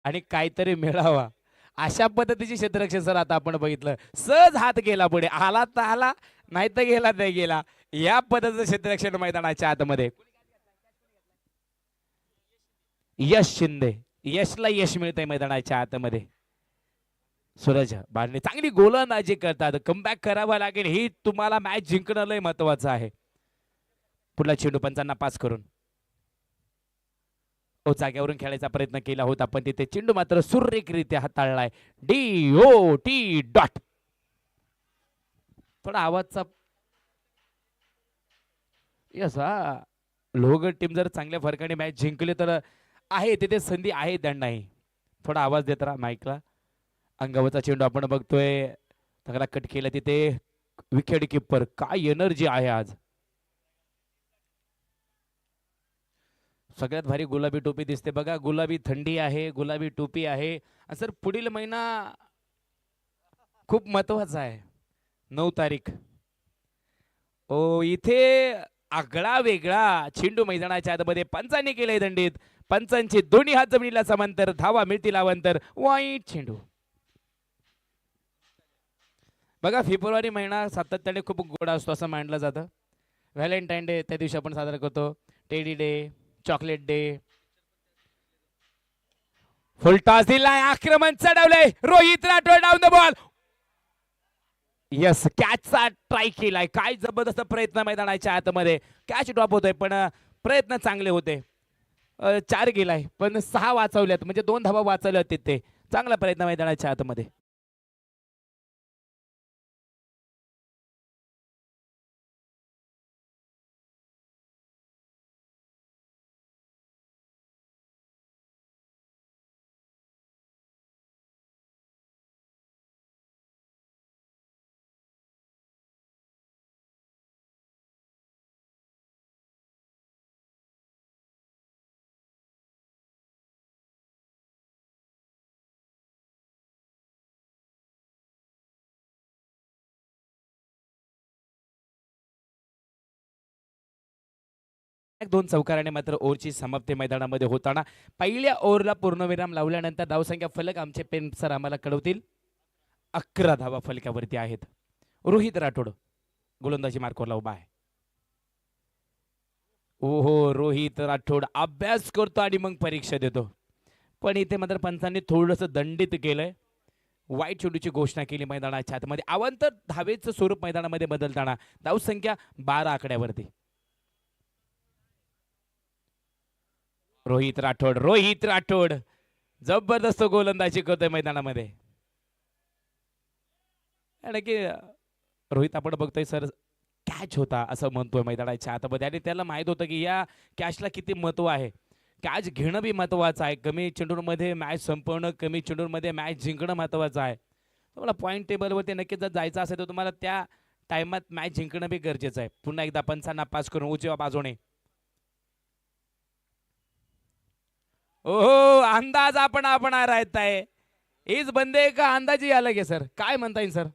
आणि काहीतरी मिळावा अशा पद्धतीचे क्षेत्ररक्षण सर आता आपण बघितलं. सहज हात गेला पुढे, आला तर आला, नाही तर गेला नाही गेला. या पद्धतीचं क्षेत्ररक्षण मैदानाच्या आतमध्ये. यश शिंदे, यशला यश मिळतंय मैदानाच्या आतमध्ये. सूरज बांधणे चांगली गोलंदाजी करतात. कमबॅक करावा लागेल, ही तुम्हाला मॅच जिंकणं लय महत्वाचं आहे. पुढला चेंडू पंचांना पास करून जाग्यावरून खेळायचा प्रयत्न केला होता, पण तिथे चेंडू मात्र सुरेखरित्या हाताळलाय. DOT. थोडा आवाजचा यस हा. लोहगड टीम जर चांगल्या फरकाने मॅच जिंकली तर आहे तिथे संधी आहे त्यांनाही. थोडा आवाज देत राहा माईकला. अंगावरचा चेंडू आपण बघतोय, चांगला कट केला तिथे. विकेट किपर काय एनर्जी आहे आज. सगळ्यात भारी गुलाबी टोपी दिसते बघा. गुलाबी थंडी आहे, गुलाबी टोपी आहे. सर पुढील महिना खूप महत्वाचा आहे. 9 तारीख. ओ इथे आगळा वेगळा चेंडू मैदानाच्या आतमध्ये पंचांनी केले दंडित. पंचांचे दोन्ही हात जमिनीला समांतर, धावा मिळतील अवांतर. वाईट चेंडू. बघा फेब्रुवारी महिना सातत्याने खूप गोड असतो असं मानलं जातं. व्हॅलेंटाईन डे त्या दिवशी आपण साजरा करतो. Teddy day, chocolate day. Full toss दिलाय, आक्रमण चढवलंय. Rohit Rathod down the ball. Yes कॅचचा ट्राय केलाय. काय जबरदस्त प्रयत्न मैदानाच्या आतमध्ये. कॅच ड्रॉप होतोय पण प्रयत्न चांगले होते. 4 गेलाय पण 6 वाचवल्यात, म्हणजे 2 धावा वाचवल्यात तिथे. चांगला प्रयत्न मैदानाच्या आतमध्ये. दोन चौकाराने मात्र ओव्हरची समाप्ती मैदानामध्ये होताना पहिल्या ओव्हरला पूर्णविराम लावल्यानंतर धावसंख्या फलक आमचे पेन सर आम्हाला कळवतील. 11 धावा फलकावरती आहेत. रोहित राठोड गोलंदाजी मार्कवरला उभा आहे. ओहो रोहित राठोड अभ्यास करतो आणि मग परीक्षा देतो. पण इथे मात्र पंचांनी थोडंसं दंडित केलंय. वाईट चेंडूची घोषणा केली मैदानाच्या आतमध्ये. अवांतर धावेचं स्वरूप मैदानामध्ये बदलताना धावसंख्या 12 आकड्यावरती. रोहित राठोड जबरदस्त गोलंदाजी करतोय मैदानामध्ये. आणि की रोहित आपण बघतोय सर कॅच होता असं म्हणतोय मैदानाच्या आतमध्ये, आणि त्याला माहित होतं की या कॅचला किती महत्व आहे. कॅच घेणं बी महत्वाचं आहे. कमी चेंडूमध्ये मॅच संपवणं, कमी चेंडूमध्ये मॅच जिंकणं महत्वाचं आहे. तुम्हाला पॉईंट टेबलवरती नक्कीच जर जायचं असेल तर तुम्हाला त्या टाइमात मॅच जिंकणं बी गरजेचं आहे. पुन्हा एकदा पंचांना पास करून उजव्या बाजूने. ओहो अंदाज आपण राहत आहे. इस बंदे का अंदाज ही अलग है सर. काय म्हणता येईल सर.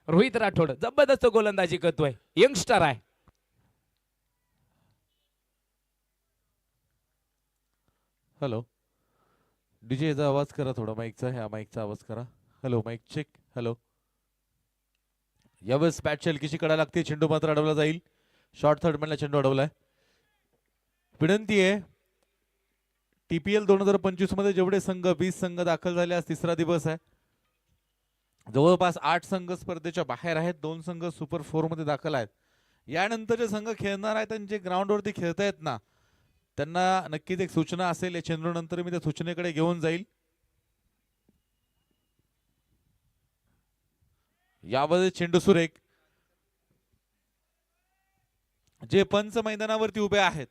रोहित राठोड जबरदस्त गोलंदाजी करतोय. यंगस्टर आहे. हॅलो डीजेचा आवाज करा थोडा. माईकचा ह्या माईकचा आवाज करा. Hello mike check. हॅलो. यावेळेस बॅट हलकीची कडा लागते. चेंडू मात्र अडवला जाईल. शॉर्ट थर्ड मॅनला चेंडू अडवलाय. विनंती आहे TPL 2025 मध्ये जेवढे संघ 20 संघ दाखल झाले. आज तिसरा दिवस आहे. जवळपास 8 संघ स्पर्धेच्या बाहेर आहेत. 2 संघ सुपर 4 मध्ये दाखल आहेत. यानंतर जे संघ खेळणार आहेत आणि जे ग्राउंडवरती खेळतायत ना, त्यांना नक्कीच एक सूचना असेल. या चेंडू नंतर मी त्या सूचनेकडे घेऊन जाईल. यामध्ये चेंडू सुरेख. जे पंच मैदानावरती उभे आहेत,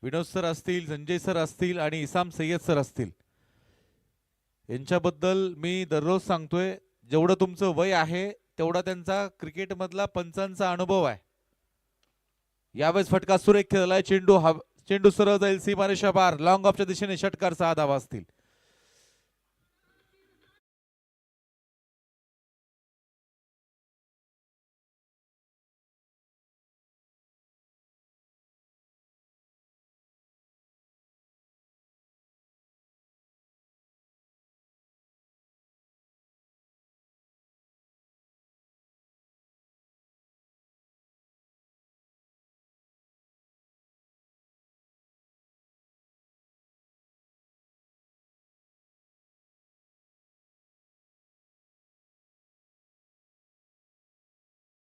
विनोद सर असतील, संजय सर असतील आणि इसाम सय्यद सर असतील, यांच्याबद्दल मी दररोज सांगतोय, जेवढं तुमचं वय आहे तेवढा त्यांचा क्रिकेटमधला पंचांचा अनुभव आहे. यावेळेस फटका सुरेख खेळलाय. चेंडू सरळ जाईल सीमारेषा पार. लॉंग ऑफच्या दिशेने षटकार 6 धावा असतील.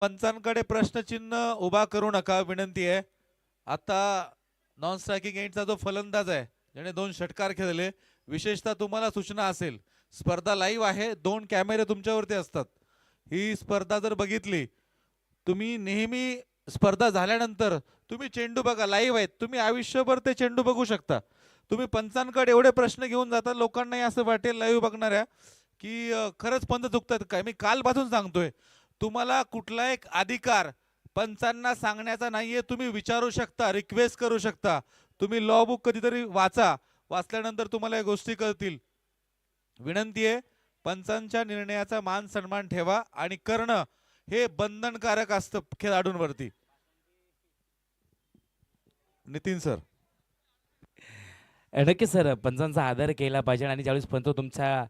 पंचांकडे प्रश्नचिन्ह उभा करू नका, विनंती आहे. आता नॉन स्ट्रायकिंग एंडचा जो फलंदाज आहे ज्याने 2 षटकार खेळले, विशेषतः तुम्हाला सूचना असेल, स्पर्धा लाईव्ह आहे, 2 कॅमेरे तुमच्यावरती असतात. ही स्पर्धा जर बघितली, तुम्ही नेहमी स्पर्धा झाल्यानंतर तुम्ही चेंडू बघा, लाईव्ह आहेत, तुम्ही आयुष्यभर ते चेंडू बघू शकता. तुम्ही पंचांकडे एवढे प्रश्न घेऊन जाता, लोकांनाही असं वाटेल लाईव्ह बघणाऱ्या की खरंच पंच चुकतात काय. मी कालपासून सांगतोय, तुम्हाला कुठला एक अधिकार पंचांना सांगण्याचा नाहीये. तुम्ही विचारू शकता, रिक्वेस्ट करू शकता. तुम्ही लॉ बुक कधीतरी वाचा, वाचल्यानंतर तुम्हाला या गोष्टी कळतील. विनंती आहे, पंचांच्या निर्णयाचा मान सन्मान ठेवा आणि करणं हे बंधनकारक असतं खेळाडूंवरती. नितीन सर. नक्कीच सर, पंचांचा आदर केला पाहिजे आणि ज्यावेळेस पंच तुमच्या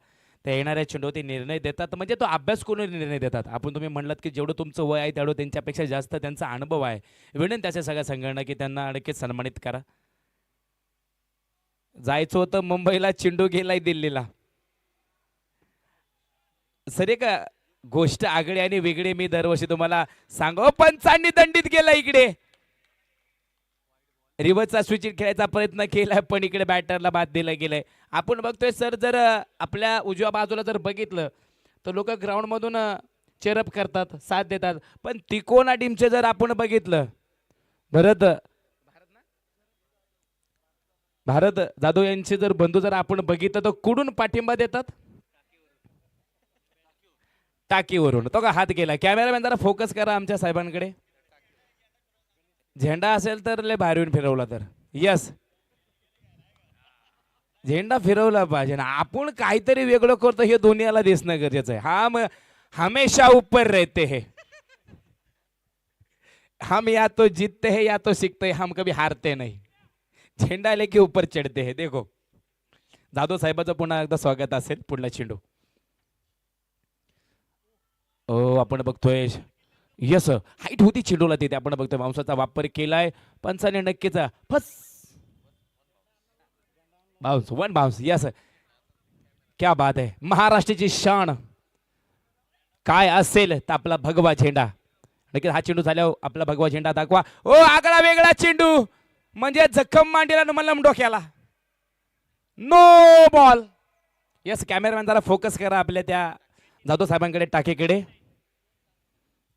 त्या येणाऱ्या चेंडूवरती निर्णय देतात, म्हणजे तो अभ्यास करून निर्णय देतात. आपण तुम्ही म्हणलात की जेवढं तुमचं वय आहे तेवढं त्यांच्यापेक्षा जास्त त्यांचा अनुभव आहे. विनंती अशा सगळ्या संघांना की त्यांना नक्कीच सन्मानित करा. जायचं होतं मुंबईला, चेंडू गेलाय दिल्लीला. सर एक गोष्ट आगळी आणि वेगळी मी दरवर्षी तुम्हाला सांगू, पंचांनी दंडित केला इकडे. रिव्हर्सचा स्विच खेळायचा प्रयत्न केलाय पण इकडे बॅटरला बाद दिलं गेलंय. आपण बघतोय सर, जर आपल्या उजव्या बाजूला जर बघितलं तर लोक ग्राउंडमधून चेअरअप करतात, साथ देतात. पण तिकोना टीमचे जर आपण बघितलं, भारत जाधव यांचे जर बंधू जर आपण बघितलं तर कुठून पाठिंबा देतात? टाकीवरून. तो का हात गेला. कॅमेरामॅन जरा फोकस करा आमच्या साहेबांकडे. झेंडा असेल तर लय बाहेरून फिरवला तर यस, झेंडा फिरवला पाहिजे ना. आपण काहीतरी वेगळं करतो हे दुनियाला दिसणं गरजेचं आहे. हम हमेशा ऊपर रहते हैं, हम या तो जीतते हैं या तो सीखते हैं, हम कभी हारते नहीं. झेंडा लेके ऊपर चढते हैं. देखो, जाधव साहेबाचं पुन्हा एकदा स्वागत असेल. पुढला चेंडू. आपण बघतोय यस, हाईट होती चेंडूला तिथे. आपण बघतोय मांसाचा वापर केलाय पंचाने नक्कीच. फस बाउन्स, 1 बाउन्स. यस, क्या बात आहे. महाराष्ट्राची शान काय असेल तर आपला भगवा झेंडा. नक्कीच हा चेंडू झाल्यावर आपला भगवा झेंडा दाखवा. ओ आगळा वेगळा चेंडू, म्हणजे जखम मांडीला मलम डोक्याला. No ball. यस, कॅमेरामॅन जरा फोकस करा आपल्या त्या जाधव साहेबांकडे, टाकेकडे.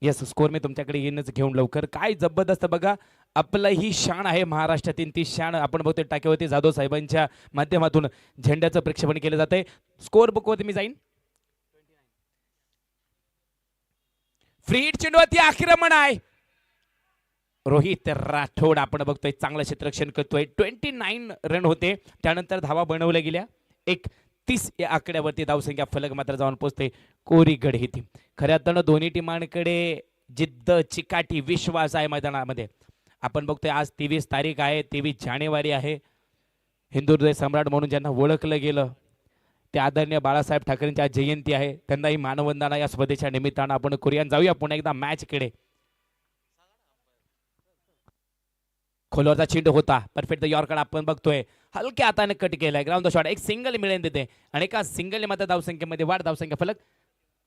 येस, स्कोर मी तुमच्याकडे येणंच घेऊन लवकर. काय जबरदस्त बघा, आपलं ही शान आहे महाराष्ट्रातील. ती शान आपण बघतोय टाकेवरती जाधव साहेबांच्या माध्यमातून झेंड्याचं प्रक्षेपण केलं जातंय. स्कोर बुकवरती मी जाईन. फ्री हिट चेंडूवरती आक्रमण आहे. रोहित राठोड आपण बघतोय चांगलं क्षेत्ररक्षण करतोय. 29 रन होते, त्यानंतर धावा बनवल्या गेल्या. 31 या आकड्यावरती धावसंख्या फलक मात्र जाऊन पोहोचते कोरीगड ही टीम. खऱ्या अर्थानं दोन्ही टीमांकडे जिद्द, चिकाटी, विश्वास आहे मैदानामध्ये. आपण बघतोय आज 23 तारीख आहे, 23 जानेवारी आहे. हिंदू हृदय सम्राट म्हणून ज्यांना ओळखलं गेलं ते आदरणीय बाळासाहेब ठाकरेंची आज जयंती आहे. त्यांनाही मानवंदना या स्पर्धेच्या निमित्तानं आपण करूया. जाऊया पुन्हा एकदा मॅचकडे. खोलवरचा चेंडू होता, परफेक्ट यॉर्कर आपण बघतोय. हलक्या हाताने कट केलाय. ग्राउंड द शॉट, एक सिंगल मिळेल देते आणि एका सिंगल मात्र धावसंख्येमध्ये वाढ. धावसंख्या फलक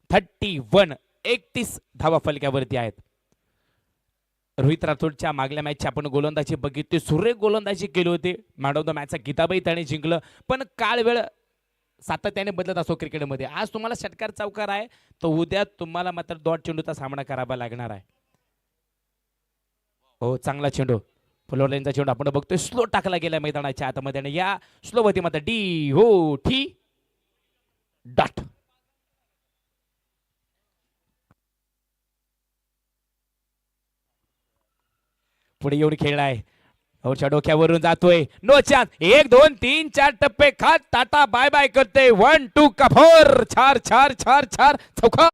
31, 31 धावा फलक्यावरती आहेत. रोहित राठोडच्या मागल्या मॅचची आपण गोलंदाजी बघितली, सुरेख गोलंदाजी केली होती. मॅन ऑफ द मॅचचा किताबही त्याने जिंकलं. पण काळ वेळ सातत्याने बदलत असतो क्रिकेटमध्ये. आज तुम्हाला षटकार चौकार आहे, तर उद्या तुम्हाला मात्र डॉट चेंडूचा सामना करावा लागणार आहे. हो, चांगला चेंडू. फुलवरचा चेंडू आपण बघतोय स्लो टाकला गेला मैदानाच्या आतमध्ये आणि या स्लो वरती मात्र डी हो ठी डॉट. पुढे येऊन खेळलाय, ओरच्या डोक्यावरून जातोय. No chance. 1 2 3 4 टप्पे खात टाटा बाय बाय करते. 1 2 का 4 4 4 4 4 चौका.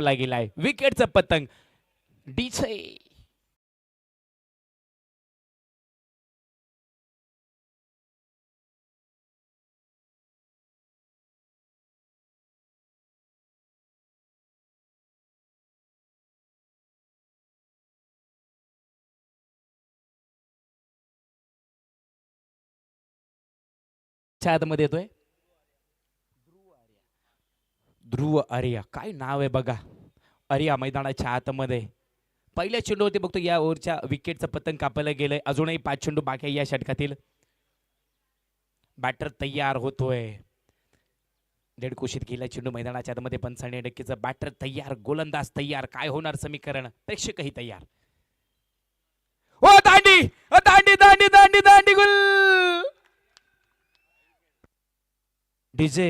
ला गेलाय विकेटचं पतंग डीजे च्या आतमध्ये येतोय ध्रुव आर्या काय नाव आहे बघा आर्या मैदानाच्या आतमध्ये पहिल्या चेंडूवरती बघतो या ओव्हरच्या विकेटचं पतंग कापायला गेलंय अजूनही 5 चेंडू बाकी आहे या षटकातील बॅटर तयार होतोय डेड कुशीत गेला चेंडू मैदानाच्या आतमध्ये 95% बॅटर तयार गोलंदाज तयार काय होणार समीकरण प्रेक्षकही तयार ओ दांडी दांडी दांडी दांडी दांडी गुल डीजे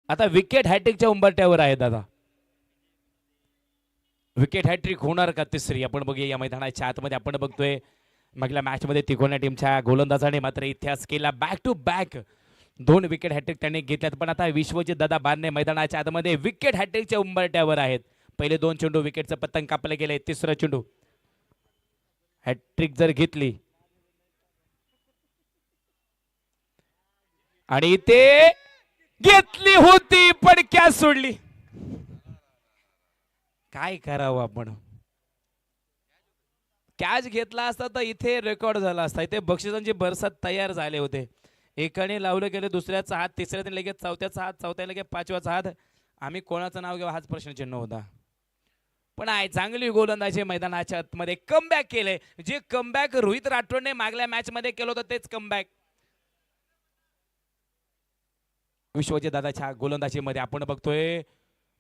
आता विकेट हॅट्रिकच्या उंबरट्यावर आहे दादा विकेट हॅट्रिक होणार का तिसरी आपण बघूया या मैदानाच्या आतमध्ये आपण बघतोय मागल्या मॅच मध्ये तिकोना टीमच्या गोलंदाजाने मात्र इतिहास केला back to back 2 wicket hat trick त्यांनी घेतल्यात पण आता विश्वजित दादा बारणे मैदानाच्या आतमध्ये विकेट हॅट्रिकच्या उंबरट्यावर आहेत पहिले 2 चेंडू विकेटचं पतंग कापले गेले तिसरा चेंडू हॅट्रिक जर घेतली आणि ते घेतली होती पण कॅच सोडली काय करावं आपण कॅच घेतला असता तर इथे रेकॉर्ड झाला असता इथे बक्षिसांची बरसात तयार झाले होते एकाने लावलं गेलं दुसऱ्याचा हात तिसऱ्याने लगेच चौथ्याचा हात चौथ्या लगेच 5व्याचा हात आम्ही कोणाचं नाव घेऊ हाच प्रश्नचिन्ह होता पण आहे चांगली गोलंदाजी मैदानाच्या आतमध्ये कमबॅक केले जे कमबॅक रोहित राठोडने मागल्या मॅच मध्ये केलं होतं तेच कमबॅक विश्वजित दादाच्या गोलंदाजीमध्ये आपण बघतोय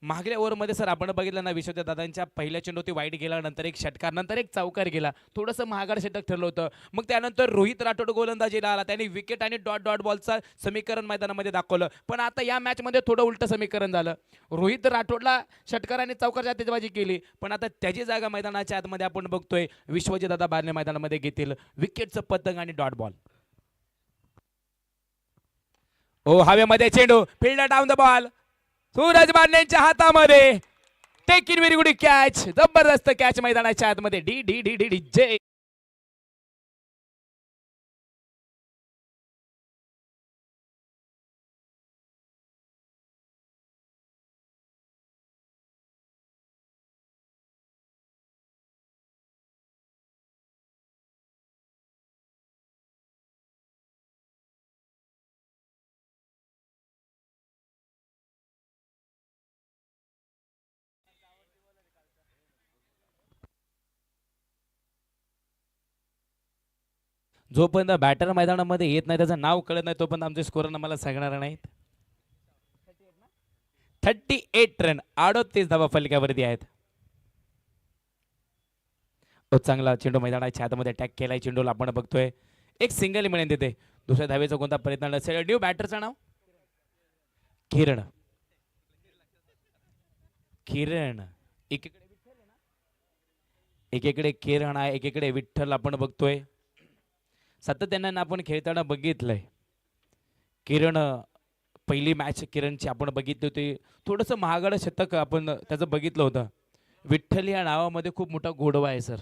मागल्या ओव्हरमध्ये सर आपण बघितलं ना विश्वजित दादांच्या पहिल्या चेंडूवरती वाईट गेला नंतर एक षटकार नंतर एक चौकार गेला थोडंसं महागाड षटक ठरलं होतं मग त्यानंतर रोहित राठोड गोलंदाजीला आला त्यांनी विकेट आणि डॉट डॉट बॉलचा समीकरण मैदानामध्ये दाखवलं पण आता या मॅचमध्ये थोडं उलटं समीकरण झालं रोहित राठोडला षटकार आणि चौकारच्या तेजबाजी केली पण आता त्याची जागा मैदानाच्या आतमध्ये आपण बघतोय विश्वजित दादा बारणे मैदानामध्ये घेतील विकेटचं पतंग आणि डॉट बॉल ओ हवेमध्ये चेंडू fielder down the ball Suraj बारण्यांच्या हातामध्ये take in very good catch जबरदस्त कॅच मैदानाच्या आतमध्ये डी डी डी डी डी जे जोपर्यंत बॅटर मैदानामध्ये येत नाही त्याचं नाव कळत नाही तोपर्यंत आमचे स्कोर आम्हाला सांगणार नाहीत 38 रन 38 धावा फलकावरती आहेत चांगला चेंडू मैदानाच्या आतमध्ये अटॅक केलाय चेंडूला आपण बघतोय एक सिंगल मिळेल तिथे दुसऱ्या धावेचा कोणता प्रयत्न नसेल न्यू बॅटरचं नाव किरण किरण एकीकडे किरण आहे एकीकडे विठ्ठल आपण बघतोय सातत्याने आपण खेळताना बघितलंय किरण पहिली मॅच किरणची आपण बघितली होती थोडंसं महागडं शतक आपण त्याचं बघितलं होतं विठ्ठल या नावामध्ये खूप मोठा गोडवा आहे सर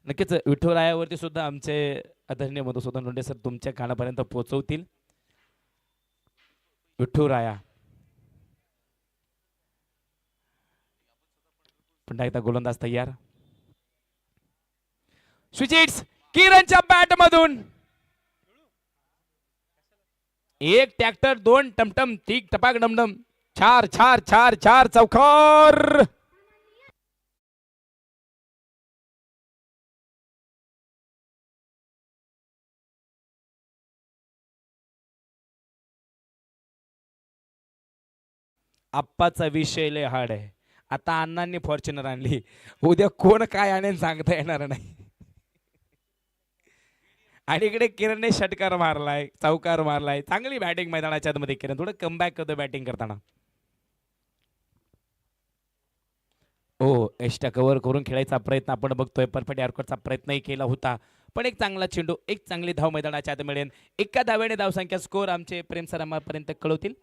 नक्कीच विठ्ठलरायावरती सुद्धा आमचे आदरणीय मधुसूदन लोंढे सर तुमच्या कानापर्यंत पोहोचवतील विठ्ठलराया पुन्हा एकदा गोलंदाज तयार स्विचिट्स किरणच्या बॅट मधून एक ट्रॅक्टर 2 टमटम 3 टपाक डमडम 4 4 4 4 चौकार आप्पाचा विषय लय हार्ड आहे आता अण्णांनी फॉर्च्युनर आणली, उद्या कोण काय आणेन सांगता येणार नाही. आणि इकडे किरणने षटकार मारलाय, चौकार मारलाय, चांगली बॅटिंग मैदानाच्या मध्ये किरण थोडं कमबॅक करतो बॅटिंग करताना. हो, एक्स्ट्रा कव्हर करून खेळायचा प्रयत्न आपण बघतोय. परफेक्ट एअरकटचा प्रयत्नही केला होता, पण एक चांगला चेंडू, एक चांगली धाव मैदानाच्या आत मिळेल. एका धावेने धावसंख्या स्कोर आमचे प्रेम सर आम्हापर्यंत कळवतील.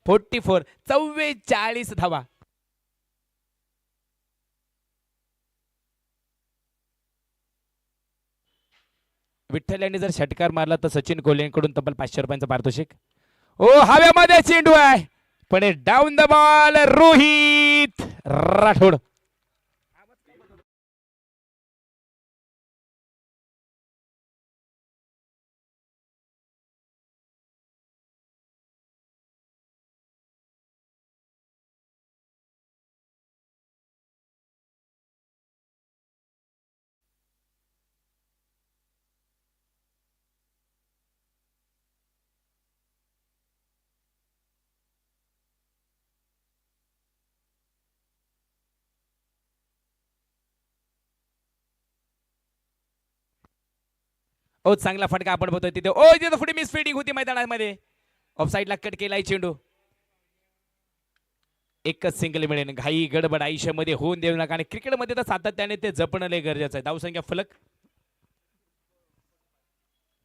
44, 44 धावा. विठ्ठल यांनी जर षटकार मारला तर सचिन कोल्हेंकडून तब्बल 500 रुपयांचा पारितोषिक. ओ हव्यामध्ये चेंडू आहे, पण down the ball Rohit Rathod. ओ चांगला फटका आपण बघतोय तिथे. ओ तिथे पुढे मिस फिल्डिंग होती मैदानामध्ये. ऑफसाईडला कट केलाय चेंडू. एकच सिंगल मिळेल. घाई गडबड आयुष्यामध्ये होऊन देऊ नका, आणि क्रिकेटमध्ये तर सातत्याने ते जपणं लय गरजेचं आहे. धावसंख्या फलक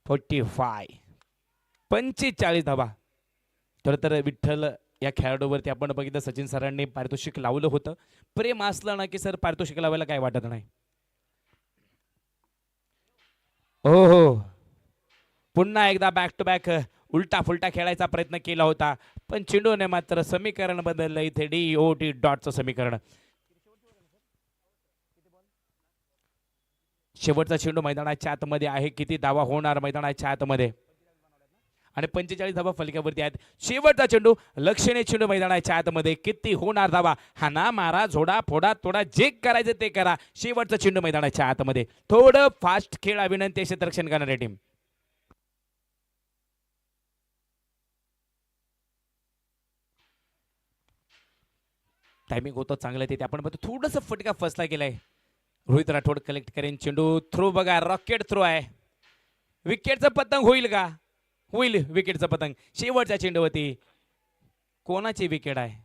45, 45 धावा. तर विठ्ठल या खेळाडूवरती आपण बघितलं सचिन सरांनी पारितोषिक लावलं होतं. प्रेम असलं ना की सर पारितोषिक लावायला काय वाटत नाही. हो हो, पुन्हा एकदा बॅक टू बॅक उलटा फुलटा खेळायचा प्रयत्न केला होता, पण चेंडूने मात्र समीकरण बदललं. इथे DOT डॉटचं समीकरण. शेवटचा चेंडू मैदानाच्या आतमध्ये आहे. किती धावा होणार मैदानाच्या आतमध्ये, आणि 45 धावा फलक्यावरती आहेत. शेवटचा चेंडू, लक्षणीय चेंडू मैदानाच्या आतमध्ये. किती होणार धावा, हाना मारा झोडा फोडा तोडा, जे करायचं ते करा. शेवटचा चेंडू मैदानाच्या आतमध्ये. थोडं फास्ट खेळा विनंती क्षेत्ररक्षण करणारी टीम. टायमिंग होतं चांगलं तिथे आपण बघतो. थोडंसं फटका फसला गेलाय. रोहित राठोड कलेक्ट करेन चेंडू. थ्रो बघा, रॉकेट थ्रो आहे. विकेटचं पतंग होईल का? होईल विकेटचं पतंग. शेवटच्या चेंडूवरती कोणाची विकेट आहे?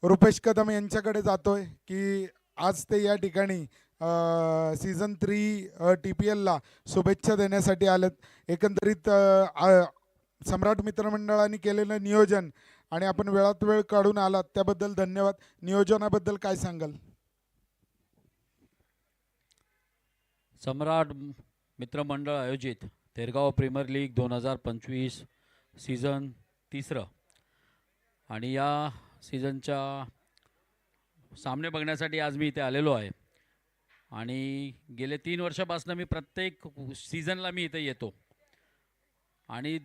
रुपेश कदम यांच्याकडे जातोय की आज ते या ठिकाणी सीझन 3 TPLला शुभेच्छा देण्यासाठी आलेत. एकंदरीत सम्राट मित्रमंडळाने केलेलं नियोजन आणि आपण वेळात वेळ काढून आलात त्याबद्दल धन्यवाद. नियोजनाबद्दल काय सांगाल? सम्राट मित्रमंडळ आयोजित थेरगाव प्रीमियर लीग 2025 सीझन 3 आणि या सीझनच्या सामने बघण्यासाठी आज मी इथे आलेलो आहे. आणि गेले 3 वर्षापासून मी प्रत्येक सीझनला मी इथे येतो आणि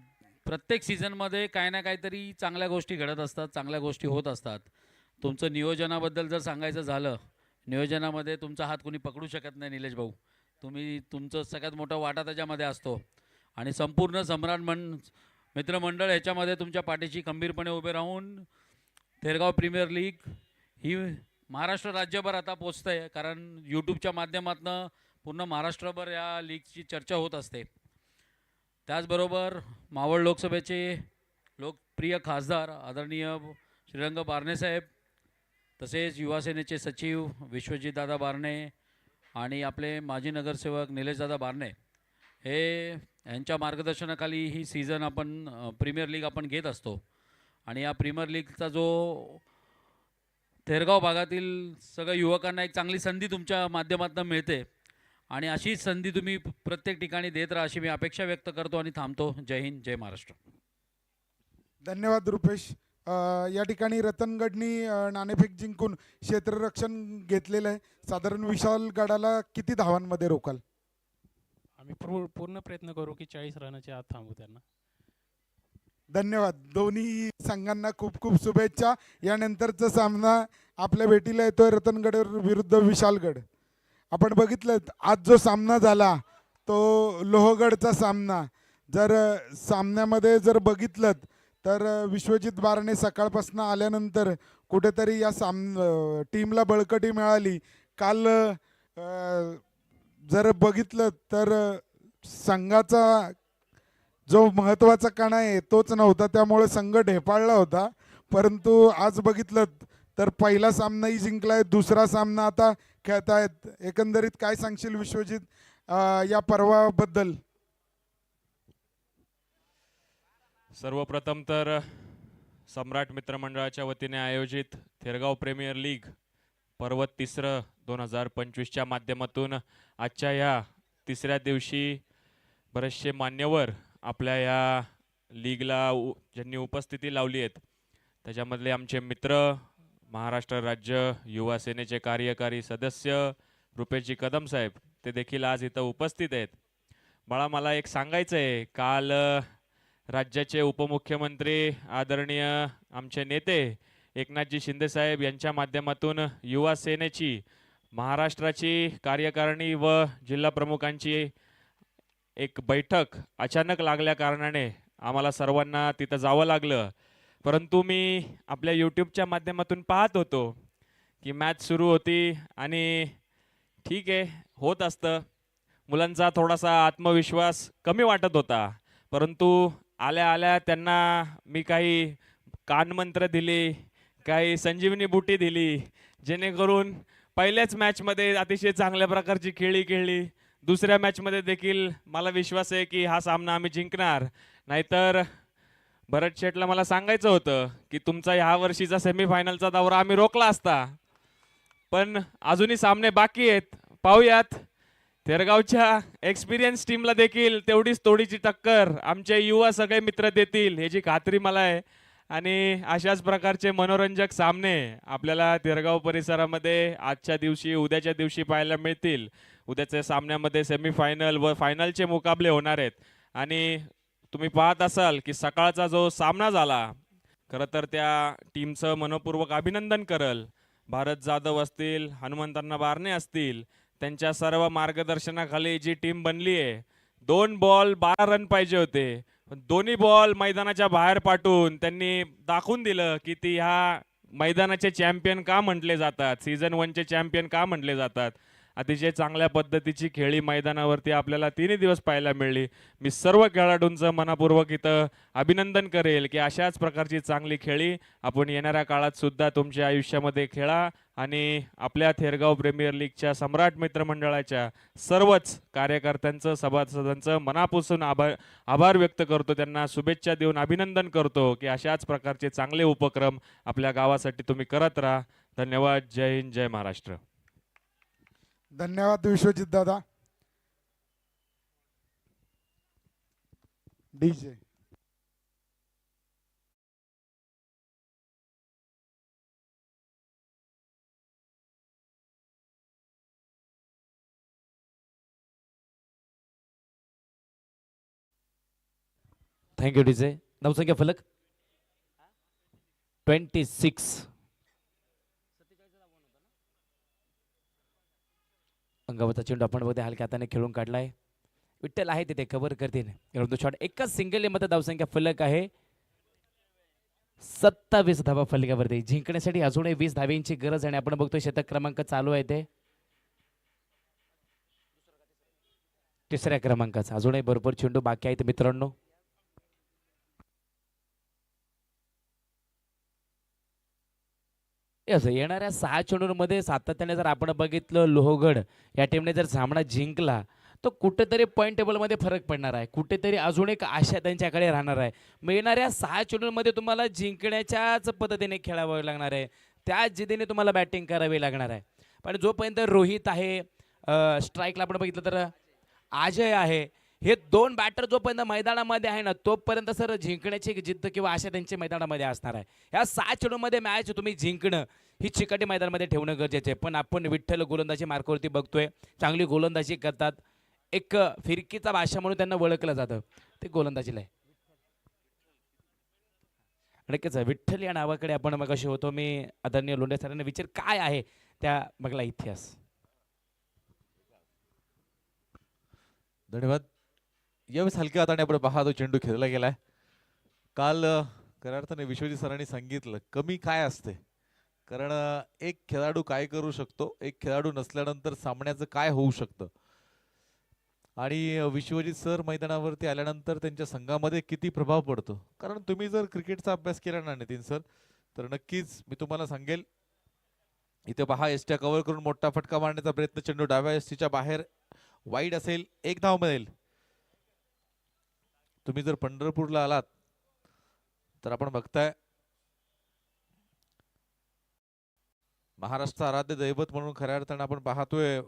प्रत्येक सीझनमध्ये काही ना काहीतरी चांगल्या गोष्टी घडत असतात, चांगल्या गोष्टी होत असतात. तुमचं नियोजनाबद्दल जर सांगायचं झालं, नियोजनामध्ये तुमचा हात कोणी पकडू शकत नाही निलेश भाऊ. तुमचं सगळ्यात मोठा वाटा त्याच्यामध्ये असतो आणि संपूर्ण सम्राट मित्रमंडळ ह्याच्यामध्ये तुमच्या पाठीशी खंबीरपणे उभे राहून थेरगाव प्रीमियर लीग ही महाराष्ट्र राज्यभर आता पोचतं आहे. कारण यूट्यूबच्या माध्यमातून पूर्ण महाराष्ट्रभर या लीगची चर्चा होत असते. त्याचबरोबर मावळ लोकसभेचे लोकप्रिय खासदार आदरणीय श्रीरंग बारणे साहेब, तसेच युवासेनेचे सचिव विश्वजितदादा बारणे आणि आपले माजी नगरसेवक निलेशदादा बारणे यांच्या मार्गदर्शनाखाली ही सीझन आपण प्रीमियर लीग आपण घेत असतो. आणि या प्रीमियर लीगचा जो थेरगाव भागातील सगळ्या युवकांना एक चांगली संधी तुमच्या माध्यमातून मिळते आणि अशीच संधी तुम्ही प्रत्येक ठिकाणी देत राहा अशी मी अपेक्षा व्यक्त करतो आणि थांबतो. जय हिंद, जय महाराष्ट्र. धन्यवाद रुपेश. या ठिकाणी रतनगडनी नाणेफेक जिंकून क्षेत्ररक्षण घेतलेलं आहे. साधारण विशालगडाला किती धावांमध्ये रोकाल? आम्ही पूर्ण प्रयत्न करू की 40 रनाच्या आत थांबू त्यांना. धन्यवाद. दोन्ही संघांना खूप खूप शुभेच्छा. यानंतरचा सामना आपल्या भेटीला येतोय रतनगड विरुद्ध विशालगड. आपण बघितलं आज जो सामना झाला तो लोहगडचा सामना. जर सामन्यामध्ये जर बघितलं तर विश्वजित बारणे सकाळपासून आल्यानंतर कुठेतरी या टीमला बळकटी मिळाली. काल जर बघितलं तर संघाचा जो महत्त्वाचा कणा आहे तोच नव्हता, त्यामुळे संघ ढेपाळला होता. परंतु आज बघितलं तर पहिला सामनाही जिंकलाय, दुसरा सामना आता खेळतायत. एकंदरीत काय सांगशील विश्वजित या पर्वाबद्दल? सर्वप्रथम तर सम्राट मित्रमंडळाच्या वतीने आयोजित थेरगाव प्रीमियर लीग पर्व 3 2025च्या माध्यमातून आजच्या या तिसऱ्या दिवशी बरेचसे मान्यवर आपल्या या लीगला ज्यांनी उपस्थिती लावली आहेत त्याच्यामधले आमचे मित्र महाराष्ट्र राज्य युवा सेनेचे कार्यकारी सदस्य रुपेशजी कदम साहेब ते देखील आज इथं उपस्थित आहेत. बाळा, मला एक सांगायचं आहे, काल राज्याचे उपमुख्यमंत्री आदरणीय आमचे नेते एकनाथजी शिंदे साहेब यांच्या माध्यमातून युवा सेनेची महाराष्ट्राची कार्यकारिणी व जिल्हा प्रमुखांची एक बैठक अचानक लागल्या कारणाने आम्हाला सर्वांना तिथं जावं लागलं. परंतु मी आपल्या यूट्यूबच्या माध्यमातून पाहत होतो की मॅच सुरू होती आणि ठीक आहे, होत असतं. मुलांचा थोडासा आत्मविश्वास कमी वाटत होता, परंतु आल्या आल्या त्यांना मी काही कानमंत्र दिले, काही संजीवनी बुटी दिली, जेणेकरून पहिल्याच मॅचमध्ये अतिशय चांगल्या प्रकारची खेळली. दुसऱ्या मॅचमध्ये देखील मला विश्वास आहे की हा सामना आम्ही जिंकणार. नाहीतर भरत शेटला मला सांगायचं होतं की तुमचा ह्या वर्षीचा सेमीफायनलचा दौरा आम्ही रोखला असता, पण अजूनही सामने बाकी आहेत. पाहूयात, थेरगावच्या एक्सपिरियन्स टीमला देखील तेवढीच तोडीची टक्कर आमचे युवा सगळे मित्र देतील ह्याची खात्री मला आहे. आणि अशाच प्रकारचे मनोरंजक सामने आपल्याला थेरगाव परिसरामध्ये आजच्या दिवशी उद्याच्या दिवशी पाहायला मिळतील. उद्याच्या सामन्यामध्ये सेमीफायनल व फायनलचे मुकाबले होणार आहेत. आणि तुम्ही पाहत असाल की सकाळचा जो सामना झाला, खरं तर त्या टीमचं मनपूर्वक अभिनंदन करल. भारत जाधव असतील, हनुमंतांना बारणे असतील, त्यांच्या सर्व मार्गदर्शनाखाली जी टीम बनली आहे. 2 बॉल 12 रन पाहिजे होते, दोन्ही बॉल मैदानाच्या बाहेर पाठवून त्यांनी दाखवून दिलं की ती ह्या मैदानाचे चॅम्पियन का म्हटले जातात, सीझन 1चे चॅम्पियन का म्हटले जातात. अतिशय चांगल्या पद्धतीची खेळी मैदानावरती आपल्याला 3 दिवस पाहायला मिळली. मी सर्व खेळाडूंचं मनापूर्वक इथं अभिनंदन करेल की अशाच प्रकारची चांगली खेळी आपण येणाऱ्या काळात सुद्धा तुमच्या आयुष्यामध्ये खेळा आणि आपल्या थेरगाव प्रीमियर लीगच्या सम्राट मित्रमंडळाच्या सर्वच कार्यकर्त्यांचं सभासदांचं मनापासून आभार व्यक्त करतो. त्यांना शुभेच्छा देऊन अभिनंदन करतो की अशाच प्रकारचे चांगले उपक्रम आपल्या गावासाठी तुम्ही करत राहा. धन्यवाद. जय हिंद, जय महाराष्ट्र. धन्यवाद विश्वजित दादा. DJ thank you DJ. नवसंख्या फलक 26. अंगावरचा चेंडू आपण बघते हलक्या हाताने खेळून काढलाय. विठ्ठल आहे तिथे कव्हर करतील. शॉट एकच सिंगल मध्ये धावसंख्या फलक आहे 27 धावा फलकावरती. जिंकण्यासाठी अजूनही 20 धाव्यांची गरज आहे आणि आपण बघतोय शतक क्रमांक चालू आहे ते तिसऱ्या क्रमांकाचा. अजूनही भरपूर चेंडू बाकी आहेत मित्रांनो. असं येणाऱ्या 6 चेंडूंमध्ये सातत्याने जर आपण बघितलं लोहगड या टीमने जर सामना जिंकला तर कुठेतरी पॉईंट टेबलमध्ये फरक पडणार आहे. कुठेतरी अजून एक आशा त्यांच्याकडे राहणार आहे. मग येणाऱ्या 6 चेंडूंमध्ये तुम्हाला जिंकण्याच्याच पद्धतीने खेळावं लागणार आहे. त्याच जिद्दीने तुम्हाला बॅटिंग करावी लागणार आहे. पण जोपर्यंत रोहित आहे स्ट्राईकला आपण बघितलं तर अजय आहे, हे 2 बॅटर जोपर्यंत मैदानामध्ये आहे ना तोपर्यंत सर जिंकण्याची एक जिद्द किंवा आशा त्यांच्या मैदानामध्ये असणार आहे. ह्या 6 चेंडूमध्ये मॅच तुम्ही जिंकणं ही चिकाटी मैदानामध्ये ठेवणं गरजेचं आहे. पण आपण विठ्ठल गोलंदाजी मार्कावरती बघतोय, चांगली गोलंदाजी करतात. एक फिरकीचा भाषा म्हणून त्यांना ओळखलं जातं, ते गोलंदाजीला आहे. नक्कीच विठ्ठल या नावाकडे आपण मगाशी होतो मी आदरणीय लोंढे सरांना विचार काय आहे त्या मगला इतिहास. धन्यवाद. यावेळेस हलक्या हाताने आपण पाहतो चेंडू खेळला गेलाय. काल खऱ्या अर्थाने विश्वजित सरांनी सांगितलं कमी काय असते, कारण एक खेळाडू काय करू शकतो, एक खेळाडू नसल्यानंतर सामन्याचं काय होऊ शकतं. आणि विश्वजित सर मैदानावरती आल्यानंतर त्यांच्या संघामध्ये किती प्रभाव पडतो. कारण तुम्ही जर क्रिकेटचा अभ्यास केला ना नितीन सर तर नक्कीच मी तुम्हाला सांगेल. इथे पहा एसट्या कव्हर करून मोठा फटका मारण्याचा प्रयत्न, चेंडू डाव्या एसटीच्या बाहेर वाईड असेल, 1 धाव मिळेल. तुम्ही जर पंढरपूरला आलात तर आपण बघताय महाराष्ट्र आराध्य दैवत म्हणून खऱ्या अर्थाने आपण पाहतोय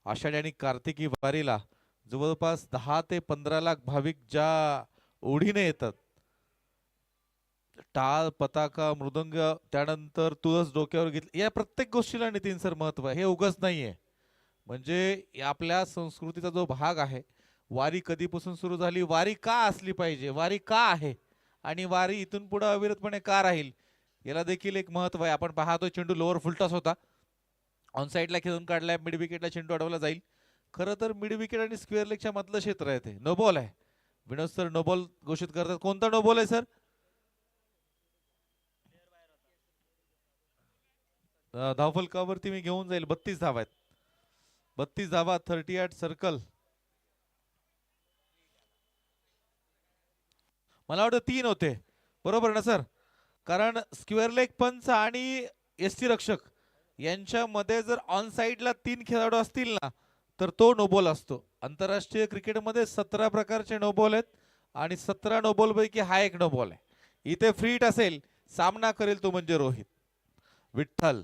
आषाढी आणि कार्तिकी वारीला जवळपास 10 ते 15 लाख भाविक ज्या ओढीने येतात. टाळ, पताका, मृदंग, त्यानंतर तुळस डोक्यावर घेतली, या प्रत्येक गोष्टीला नितीन सर महत्व आहे. हे उगाच नाहीये. म्हणजे आपल्या संस्कृतीचा जो भाग आहे, वारी कधीपासून सुरू झाली, वारी का असली पाहिजे, वारी का आहे आणि वारी इथून पुढे अविरतपणे का राहील, याला देखील एक महत्व आहे. आपण पाहतो चेंडू लोअर फुलटॉस होता, ऑन साईडला खेळून काढलाय, मिड विकेटला चेंडू अडवला जाईल. खरं तर मिड विकेट आणि स्क्वेअर लेगच्या मधलं क्षेत्र आहे ते. नो बॉल आहे. विनोद सर नो बॉल घोषित करतात. कोणता नो बॉल आहे सर? धावफलकावरती मी घेऊन जाईल. 32 धावा आहेत. 32 धावा, 38 सर्कल. मला वाटतं 3 होते, बरोबर ना सर? कारण स्क्वेअर लेग पंच आणि एसटी रक्षक यांच्यामध्ये जर ऑन साइडला 3 खेळाडू असतील ना तर तो नोबॉल असतो. आंतरराष्ट्रीय क्रिकेटमध्ये 17 प्रकारचे नोबॉल आहेत आणि 17 नोबॉल पैकी हा एक नोबॉल आहे. इथे फ्री हिट असेल, सामना करेल तो म्हणजे रोहित. विठ्ठल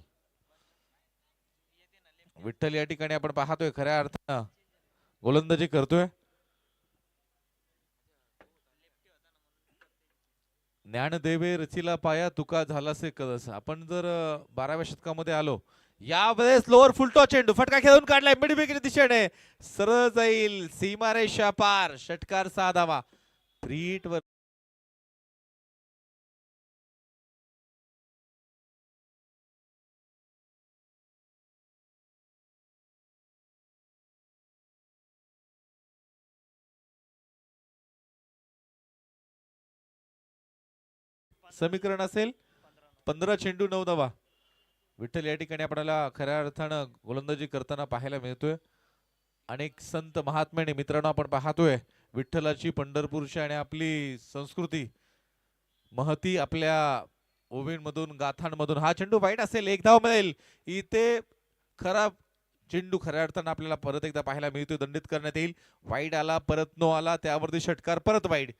विठ्ठल या ठिकाणी आपण पाहतोय खऱ्या अर्थानं गोलंदाजी करतोय. ज्ञानदेवे रचिला पाया तुका झालासे कळस. आपण जर 12व्या शतकामध्ये आलो, यावेळेस लोअर फुलटॉ चेंडू फटका खेळून काढलाय मिड विकेट दिशेने, सरळ जाईल सीमारेषा पार, षटकार 6 धावा. फ्री हिट वर समीकरण असेल 15 चेंडू 9 धावा. विठ्ठल या ठिकाणी आपल्याला खऱ्या अर्थानं गोलंदाजी करताना पाहायला मिळतोय. अनेक संत महात्म्याने मित्रांनो आपण पाहतोय विठ्ठलाची, पंढरपूरची आणि आपली संस्कृती महती आपल्या ओवींमधून, गाथांमधून. हा चेंडू वाईट असेल, एक धाव मिळेल. इथे खरा चेंडू खऱ्या अर्थानं आपल्याला परत एकदा पाहायला मिळतोय, दंडित करण्यात येईल. वाईड आला, परत नो आला, त्यावरती षटकार, परत वाईड.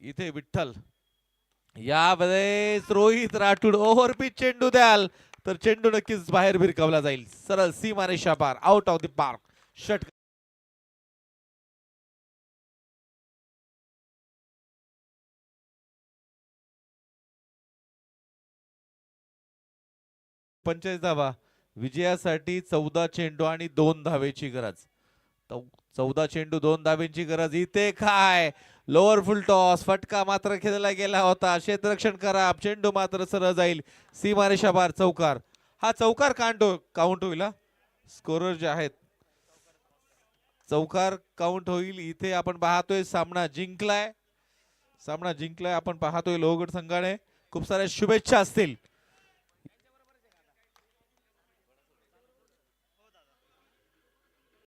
इथे विठ्ठल. यावेळेस रोहित राठोड ओव्हरपिच चेंडू द्याल तर चेंडू नक्कीच बाहेर भिरकावला जाईल. सरळ सीमारेषा पार, आउट ऑफ द पार्क. षटकार. पंचेचाळीस धावा विजयासाठी. 14 चेंडू आणि 2 धावेची गरज. 14 चेंडू 2 धावेची गरज. इथे काय लोअर फुल टॉस, फटका मात्र खेळला गेला होता. क्षेत्ररक्षण करा, चेंडू मात्र सरळ जाईल सीमारेषा पार. चौकार. हा चौकार काउंट होईल. स्कोरर जे आहेत चौकार काउंट होईल. इथे आपण पाहतोय सामना जिंकलाय आपण पाहतोय लोहगड संघाने. खूप साऱ्या शुभेच्छा असतील